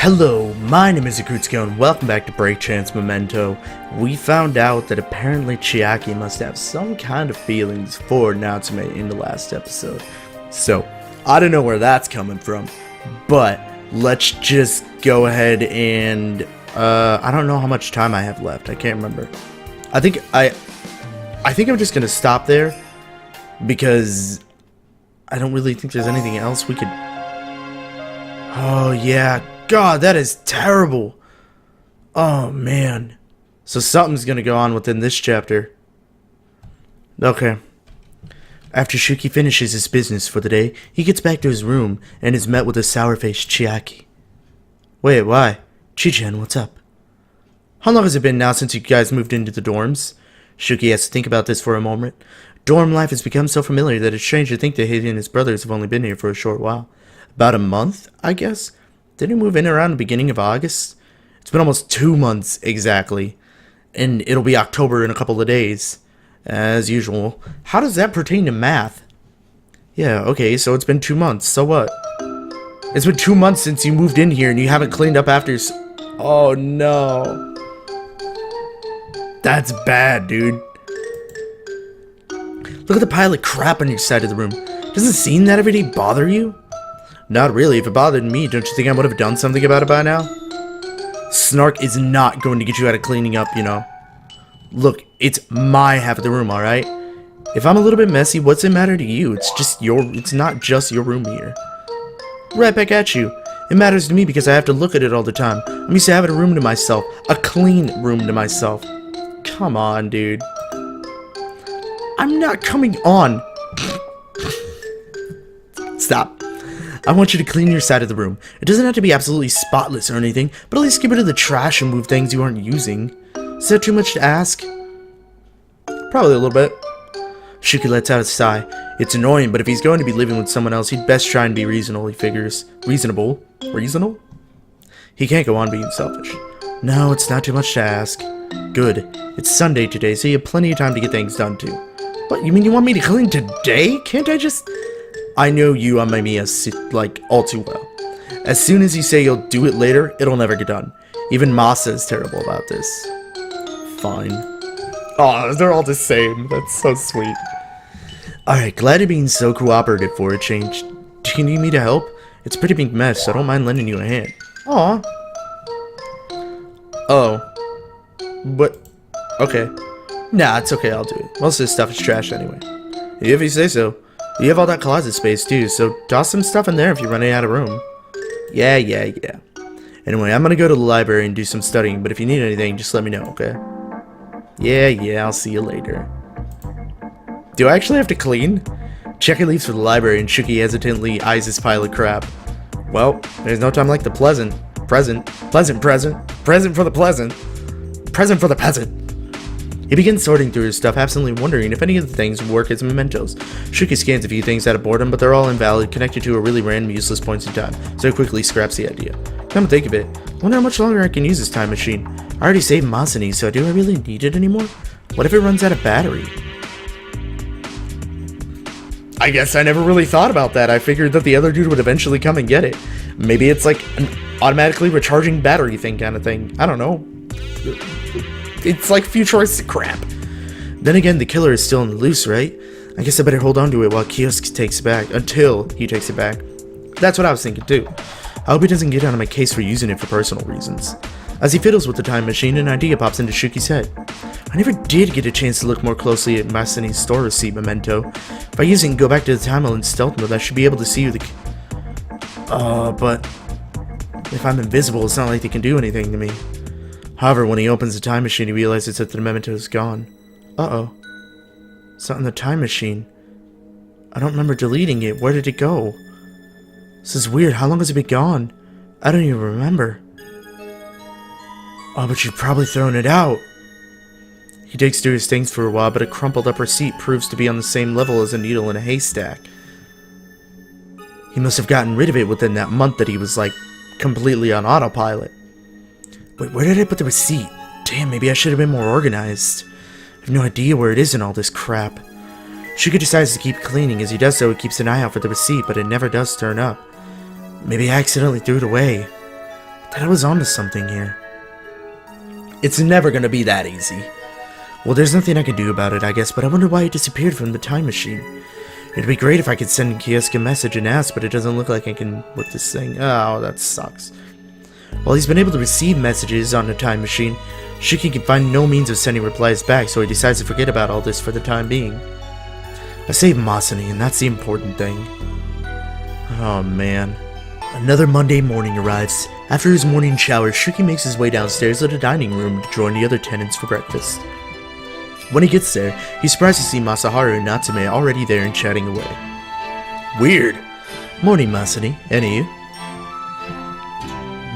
Hello, my name is Rekutsko and welcome back to Break Chance Memento. We found out that apparently Chiaki must have some kind of feelings for Natsume in the last episode. So, I don't know where that's coming from, but let's just go ahead and, I don't know how much time I have left, I can't remember. I think I'm just gonna stop there, because I don't really think there's anything else we could... Oh yeah, God, that is terrible. Oh man. So something's gonna go on within this chapter. Okay. After Shuki finishes his business for the day, he gets back to his room and is met with a sour-faced Chiaki. Wait, why? Chi-chan, what's up? How long has it been now since you guys moved into the dorms? Shuki has to think about this for a moment. Dorm life has become so familiar that it's strange to think that he and his brothers have only been here for a short while. About a month, I guess? Didn't he move in around the beginning of August? It's been almost 2 months, exactly. And it'll be October in a couple of days. As usual. How does that pertain to math? Yeah, okay, so it's been 2 months, so what? It's been 2 months since you moved in here and you haven't cleaned up after your... Oh, no. That's bad, dude. Look at the pile of crap on your side of the room. Doesn't seeing that every day bother you? Not really. If it bothered me, don't you think I would have done something about it by now? Snark is not going to get you out of cleaning up, you know. Look, it's my half of the room, alright? If I'm a little bit messy, what's it matter to you? It's not just your room here. Right back at you. It matters to me because I have to look at it all the time. I'm used to having a room to myself. A clean room to myself. Come on, dude. I'm not coming on. Stop. I want you to clean your side of the room. It doesn't have to be absolutely spotless or anything, but at least get rid of the trash and move things you aren't using. Is that too much to ask? Probably a little bit. Shuki lets out a sigh. It's annoying, but if he's going to be living with someone else, he'd best try and be reasonable, he figures. Reasonable? Reasonable? He can't go on being selfish. No, it's not too much to ask. Good. It's Sunday today, so you have plenty of time to get things done too. What, you mean you want me to clean today? Can't I just... I know you, Amamiya, like, all too well. As soon as you say you'll do it later, it'll never get done. Even Masa is terrible about this. Fine. Aw, they're all the same. That's so sweet. Alright, glad you're being so cooperative for a change. Do you need me to help? It's a pretty big mess, so I don't mind lending you a hand. Aw. Oh. But, okay. Nah, it's okay, I'll do it. Most of this stuff is trash anyway. If you say so. You have all that closet space too, so toss some stuff in there if you're running out of room. Yeah. Anyway, I'm gonna go to the library and do some studying, but if you need anything, just let me know, okay? Yeah, I'll see you later. Do I actually have to clean? Checker leaves for the library and Shuki hesitantly eyes his pile of crap. Well, there's no time like the present for the peasant. He begins sorting through his stuff, absently wondering if any of the things would work as mementos. Shuki scans a few things out of boredom, but they're all invalid, connected to a really random, useless points in time, so he quickly scraps the idea. Come to think of it, I wonder how much longer I can use this time machine. I already saved Masani, so do I really need it anymore? What if it runs out of battery? I guess I never really thought about that. I figured that the other dude would eventually come and get it. Maybe it's like an automatically recharging battery thing kind of thing. I don't know. It's like futuristic crap. Then again, the killer is still on the loose, right? I guess I better hold on to it while Kyousuke takes it back, until he takes it back. That's what I was thinking too. I hope he doesn't get out of my case for using it for personal reasons. As he fiddles with the time machine, an idea pops into Shuki's head. I never did get a chance to look more closely at Masani's store receipt memento. If I use it and go back to the time in stealth mode, I should be able to see who but if I'm invisible, it's not like they can do anything to me. However, when he opens the time machine, he realizes that the memento is gone. Uh-oh. It's not in the time machine. I don't remember deleting it. Where did it go? This is weird. How long has it been gone? I don't even remember. Oh, but you've probably thrown it out. He digs through his things for a while, but a crumpled up receipt proves to be on the same level as a needle in a haystack. He must have gotten rid of it within that month that he was, like, completely on autopilot. Wait, where did I put the receipt? Damn, maybe I should have been more organized. I have no idea where it is in all this crap. Shuki decides to keep cleaning. As he does so, he keeps an eye out for the receipt, but it never does turn up. Maybe I accidentally threw it away. That I was onto something here. It's never gonna be that easy. Well, there's nothing I can do about it, I guess, but I wonder why he disappeared from the time machine. It'd be great if I could send Kyousuke a message and ask, but it doesn't look like I can with this thing. Oh, that sucks. While he's been able to receive messages on the time machine, Shuki can find no means of sending replies back, so he decides to forget about all this for the time being. I saved Masani, and that's the important thing. Oh man. Another Monday morning arrives. After his morning shower, Shuki makes his way downstairs to the dining room to join the other tenants for breakfast. When he gets there, he's surprised to see Masaharu and Natsume already there and chatting away. Weird. Morning, Masani. And you?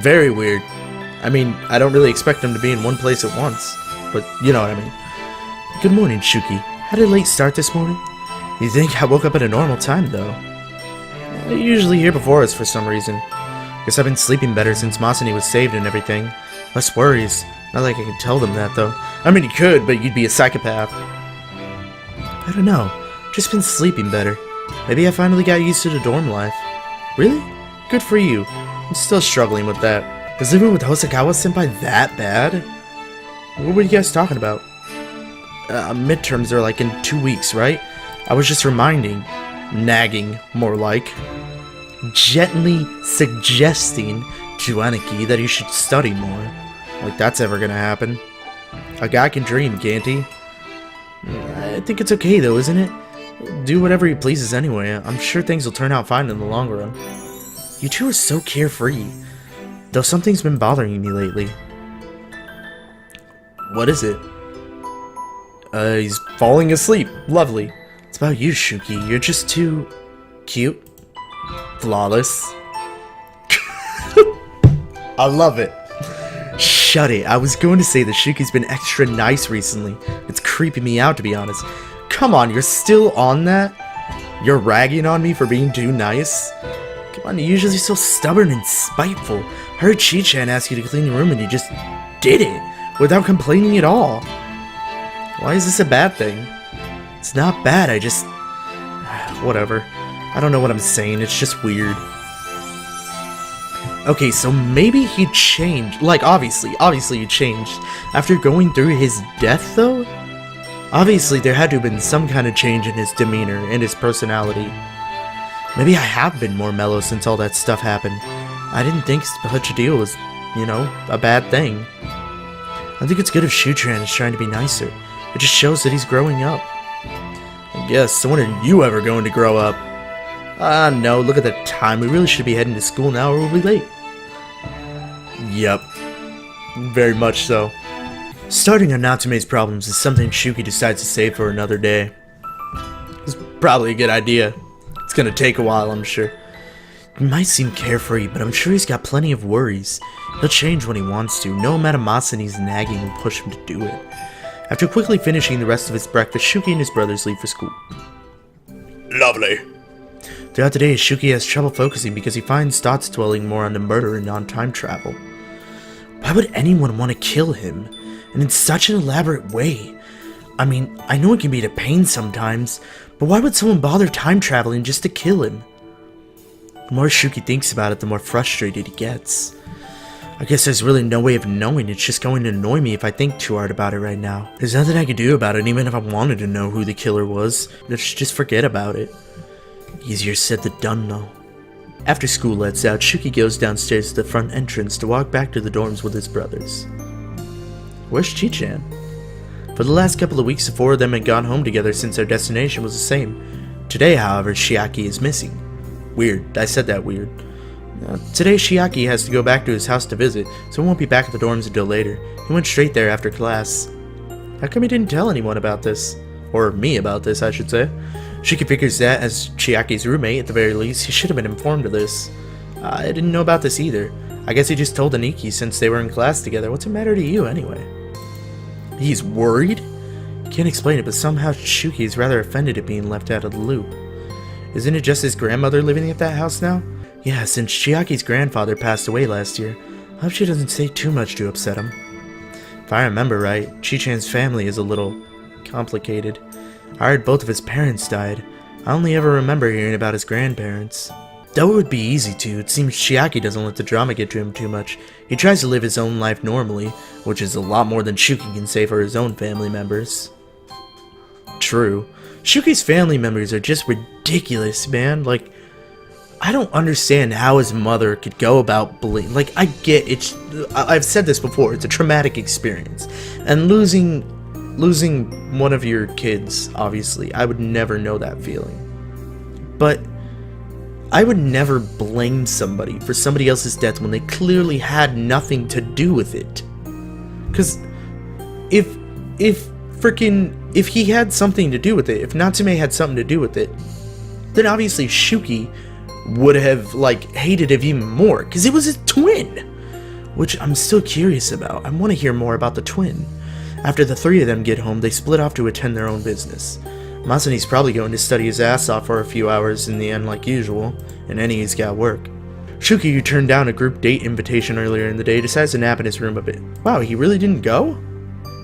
Very weird. I mean, I don't really expect them to be in one place at once, but you know what I mean. Good morning, Shuki. Had a late start this morning? You think I woke up at a normal time, though? You're usually here before us for some reason. Guess I've been sleeping better since Masani was saved and everything. Less worries. Not like I could tell them that, though. I mean, you could, but you'd be a psychopath. I don't know. Just been sleeping better. Maybe I finally got used to the dorm life. Really? Good for you. I'm still struggling with that. Is living with Hosakawa-senpai that bad? What were you guys talking about? Midterms are like in 2 weeks, right? I was just reminding. Nagging, more like. Gently suggesting to Aniki that he should study more. Like that's ever gonna happen. A guy can dream, can't he? I think it's okay though, isn't it? Do whatever he pleases anyway. I'm sure things will turn out fine in the long run. You two are so carefree. Though something's been bothering me lately. What is it? He's falling asleep. Lovely. It's about you, Shuki. You're just too cute. Flawless. I love it. Shut it. I was going to say that Shuki's been extra nice recently. It's creeping me out, to be honest. Come on, you're still on that? You're ragging on me for being too nice? Come on, you're usually so stubborn and spiteful. I heard Chi-chan ask you to clean the room and you just did it without complaining at all. Why is this a bad thing? It's not bad, I just... whatever. I don't know what I'm saying, it's just weird. Okay, so maybe he changed. Like, obviously he changed. After going through his death, though? Obviously, there had to have been some kind of change in his demeanor and his personality. Maybe I have been more mellow since all that stuff happened. I didn't think such a deal was, you know, a bad thing. I think it's good if Shuchan is trying to be nicer. It just shows that he's growing up. I guess, so when are you ever going to grow up? No, look at the time. We really should be heading to school now or we'll be late. Yep. Very much so. Starting on Natsume's problems is something Shuki decides to save for another day. It's probably a good idea. It's gonna take a while, I'm sure. He might seem carefree, but I'm sure he's got plenty of worries. He'll change when he wants to. No amount of Masani's nagging will push him to do it. After quickly finishing the rest of his breakfast, Shuki and his brothers leave for school. Lovely. Throughout the day, Shuki has trouble focusing because he finds thoughts dwelling more on the murder and on time travel. Why would anyone want to kill him? And in such an elaborate way? I mean, I know it can be a pain sometimes, but why would someone bother time traveling just to kill him? The more Shuki thinks about it, the more frustrated he gets. I guess there's really no way of knowing. It's just going to annoy me if I think too hard about it right now. There's nothing I can do about it, even if I wanted to know who the killer was. Let's just forget about it. Easier said than done, though. After school lets out, Shuki goes downstairs to the front entrance to walk back to the dorms with his brothers. Where's Chi-chan? For the last couple of weeks, the four of them had gone home together since their destination was the same. Today, however, Chiaki is missing. Weird. I said that weird. Today, Chiaki has to go back to his house to visit, so he won't be back at the dorms until later. He went straight there after class. How come he didn't tell anyone about this? Or me about this, I should say. Shuki figures that, as Chiaki's roommate, at the very least, he should have been informed of this. I didn't know about this either. I guess he just told Aniki since they were in class together. What's the matter to you, anyway? He's worried? Can't explain it, but somehow Shuki is rather offended at being left out of the loop. Isn't it just his grandmother living at that house now? Yeah, since Chiaki's grandfather passed away last year. I hope she doesn't say too much to upset him. If I remember right, Chi-chan's family is a little complicated. I heard both of his parents died. I only ever remember hearing about his grandparents. Though it would be easy to, it seems Chiaki doesn't let the drama get to him too much. He tries to live his own life normally, which is a lot more than Shuki can say for his own family members. True. Shuki's family members are just ridiculous, man. Like, I don't understand how his mother could go about bullying. Like, I get it. I've said this before. It's a traumatic experience. And losing one of your kids, obviously, I would never know that feeling. But I would never blame somebody for somebody else's death when they clearly had nothing to do with it. Because if he had something to do with it, if Natsume had something to do with it, then obviously Shuki would have, like, hated it even more, because it was his twin, which I'm still curious about. I want to hear more about the twin. After the three of them get home, they split off to attend their own business. Masane's probably going to study his ass off for a few hours in the end like usual, and Ennie's got work. Shuki, who turned down a group date invitation earlier in the day, decides to nap in his room a bit. Wow, he really didn't go?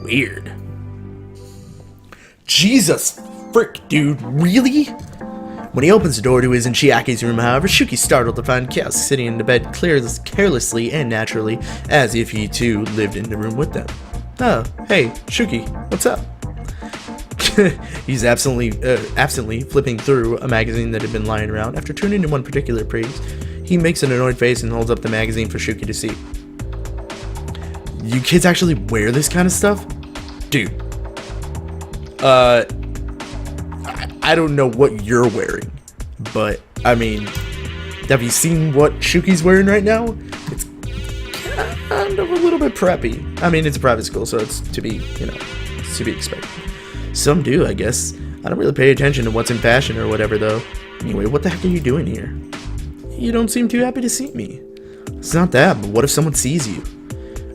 Weird. Jesus frick, dude, really? When he opens the door to his and Chiaki's room, however, Shuki's startled to find Kyousuke sitting in the bed carelessly and naturally, as if he too lived in the room with them. Oh, hey, Shuki, what's up? He's absently flipping through a magazine that had been lying around. After turning to one particular page, he makes an annoyed face and holds up the magazine for Shuki to see. You kids actually wear this kind of stuff? Dude. I don't know what you're wearing, but, I mean, have you seen what Shuki's wearing right now? It's kind of a little bit preppy. I mean, it's a private school, so it's to be, it's to be expected. Some do, I guess. I don't really pay attention to what's in fashion or whatever, though. Anyway, what the heck are you doing here? You don't seem too happy to see me. It's not that, but what if someone sees you?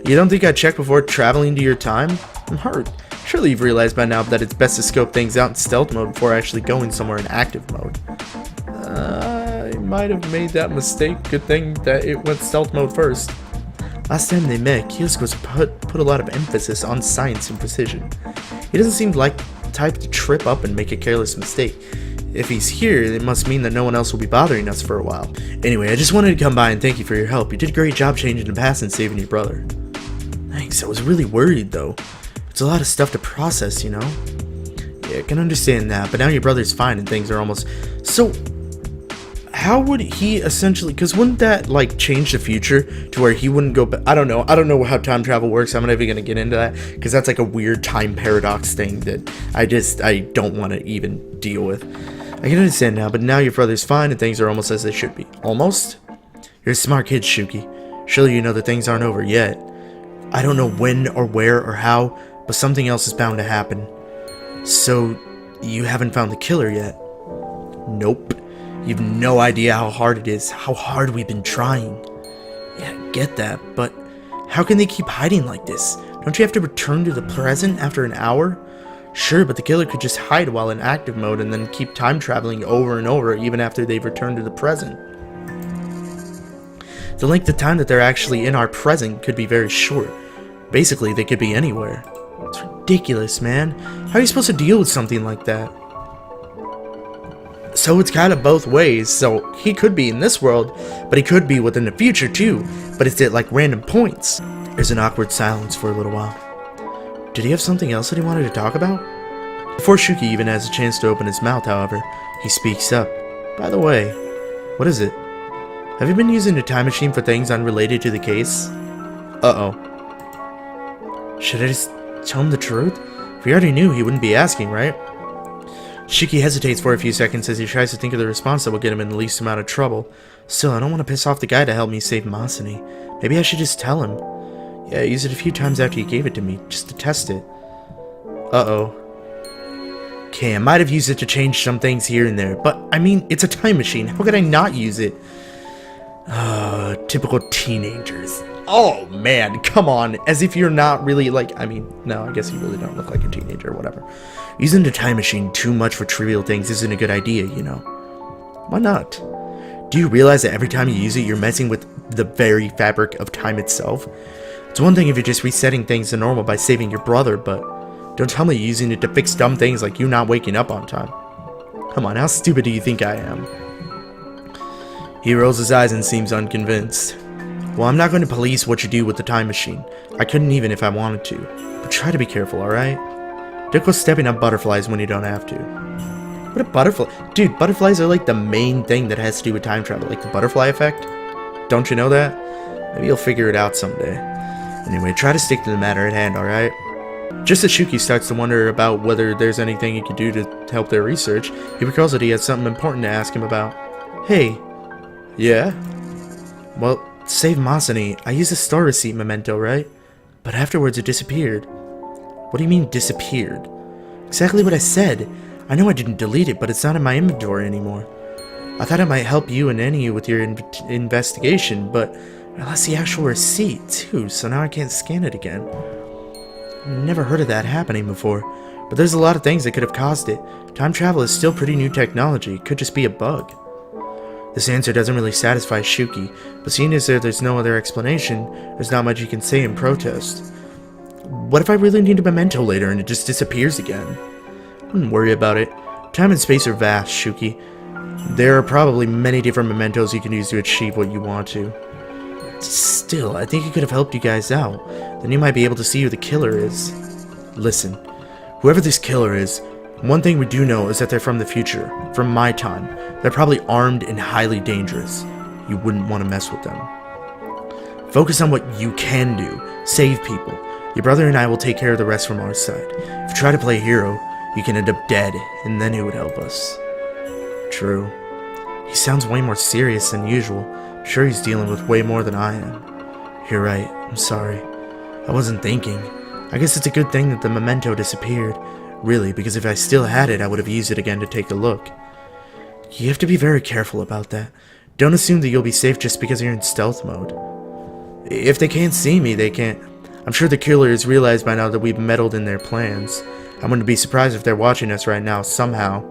You don't think I'd check before traveling to your time? I'm hurt. Surely you've realized by now that it's best to scope things out in stealth mode before actually going somewhere in active mode. I might have made that mistake. Good thing that it went stealth mode first. Last time they met, Kyousuke put a lot of emphasis on science and precision. He doesn't seem like the type to trip up and make a careless mistake. If he's here, it must mean that no one else will be bothering us for a while. Anyway, I just wanted to come by and thank you for your help. You did a great job changing the past and saving your brother. Thanks, I was really worried though. It's a lot of stuff to process, Yeah, I can understand that, but now your brother's fine and things are almost... So, how would he essentially... Because wouldn't that, like, change the future to where he wouldn't go back? I don't know how time travel works. I'm not even going to get into that, because that's like a weird time paradox thing that I don't want to even deal with. I can understand now, but now your brother's fine and things are almost as they should be. Almost? You're a smart kid, Shuki. Surely you know that things aren't over yet. I don't know when or where or how, but something else is bound to happen. So, you haven't found the killer yet? Nope. You've no idea how hard it is, how hard we've been trying. Yeah, I get that, but how can they keep hiding like this? Don't you have to return to the present after an hour? Sure, but the killer could just hide while in active mode and then keep time traveling over and over even after they've returned to the present. The length of time that they're actually in our present could be very short. Basically, they could be anywhere. It's ridiculous, man. How are you supposed to deal with something like that? So it's kind of both ways. So he could be in this world, but he could be within the future too. But it's at like random points. There's an awkward silence for a little while. Did he have something else that he wanted to talk about? Before Shuki even has a chance to open his mouth, however, he speaks up. By the way, what is it? Have you been using the time machine for things unrelated to the case? Uh-oh. Should I just tell him the truth? If we already knew, he wouldn't be asking, right? Shuki hesitates for a few seconds as he tries to think of the response that will get him in the least amount of trouble. Still, I don't want to piss off the guy to help me save Masane. Maybe I should just tell him. Yeah, I used it a few times after he gave it to me, just to test it. Uh-oh. Okay, I might have used it to change some things here and there, but, I mean, it's a time machine. How could I not use it? Typical teenagers. Oh, man, come on. As if you're not really, like, I mean, no, I guess you really don't look like a teenager or whatever. Using the time machine too much for trivial things isn't a good idea, Why not? Do you realize that every time you use it, you're messing with the very fabric of time itself? It's one thing if you're just resetting things to normal by saving your brother, but don't tell me you're using it to fix dumb things like you not waking up on time. Come on, how stupid do you think I am? He rolls his eyes and seems unconvinced. Well, I'm not going to police what you do with the time machine. I couldn't even if I wanted to. But try to be careful, alright? Don't go stepping on butterflies when you don't have to. What a butterfly. Dude, butterflies are like the main thing that has to do with time travel. Like the butterfly effect. Don't you know that? Maybe you'll figure it out someday. Anyway, try to stick to the matter at hand, alright? Just as Shuki starts to wonder about whether there's anything he could do to help their research, he recalls that he has something important to ask him about. Hey. Yeah? Well, to save Masani, I used a store receipt memento, right? But afterwards it disappeared. What do you mean, disappeared? Exactly what I said. I know I didn't delete it, but it's not in my inventory anymore. I thought it might help you and any of you with your investigation, but I lost the actual receipt, too, so now I can't scan it again. Never heard of that happening before, but there's a lot of things that could have caused it. Time travel is still pretty new technology. It could just be a bug. This answer doesn't really satisfy Shuki, but seeing as there's no other explanation, there's not much he can say in protest. What if I really need a memento later and it just disappears again? Wouldn't worry about it. Time and space are vast, Shuki. There are probably many different mementos you can use to achieve what you want to. Still, I think it could have helped you guys out. Then you might be able to see who the killer is. Listen, whoever this killer is, one thing we do know is that they're from the future, from my time. They're probably armed and highly dangerous. You wouldn't want to mess with them. Focus on what you can do. Save people. Your brother and I will take care of the rest from our side. If you try to play hero, you can end up dead, and then who would help us? True. He sounds way more serious than usual. I'm sure he's dealing with way more than I am. You're right. I'm sorry. I wasn't thinking. I guess it's a good thing that the memento disappeared. Really, because if I still had it, I would have used it again to take a look. You have to be very careful about that. Don't assume that you'll be safe just because you're in stealth mode. If they can't see me, they can't. I'm sure the killer has realized by now that we've meddled in their plans. I wouldn't be surprised if they're watching us right now, somehow.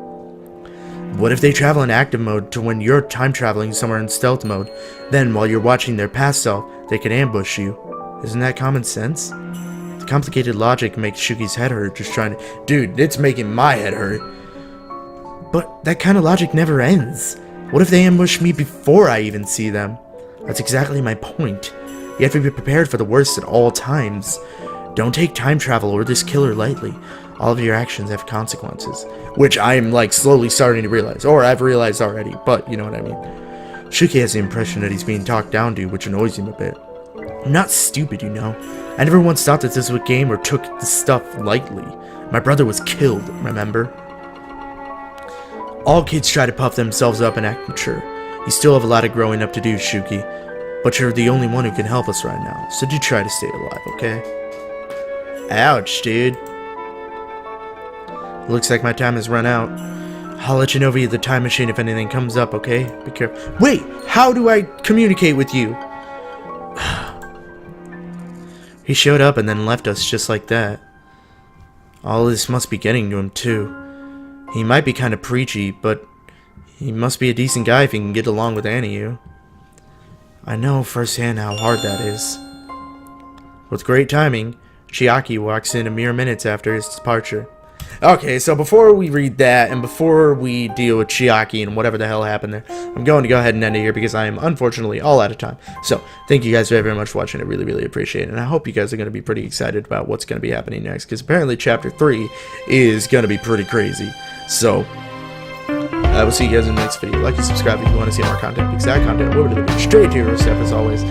What if they travel in active mode to when you're time traveling somewhere in stealth mode? Then, while you're watching their past self, they could ambush you. Isn't that common sense? The complicated logic makes Shuki's head hurt just trying to... Dude, it's making my head hurt. But that kind of logic never ends. What if they ambush me before I even see them? That's exactly my point. You have to be prepared for the worst at all times. Don't take time travel or this killer lightly. All of your actions have consequences. Which I am, like, slowly starting to realize. Or I've realized already, but you know what I mean. Shuki has the impression that he's being talked down to, which annoys him a bit. I'm not stupid, you know. I never once thought that this was a game or took this stuff lightly. My brother was killed, remember? All kids try to puff themselves up and act mature. You still have a lot of growing up to do, Shuki. But you're the only one who can help us right now, so do try to stay alive, okay? Ouch, dude. Looks like my time has run out. I'll let you know via the time machine if anything comes up, okay? Be careful. Wait! How do I communicate with you? He showed up and then left us just like that. All this must be getting to him, too. He might be kind of preachy, but he must be a decent guy if he can get along with any of you. I know firsthand how hard that is. With great timing, Chiaki walks in a mere minutes after his departure. Okay, so before we read that, and before we deal with Chiaki and whatever the hell happened there, I'm going to go ahead and end it here because I am unfortunately all out of time. So, thank you guys very, very much for watching. I really, really appreciate it. And I hope you guys are going to be pretty excited about what's going to be happening next, because apparently Chapter 3 is going to be pretty crazy. So, I will see you guys in the next video. Like and subscribe if you want to see more content, because that content will be straight to your step as always.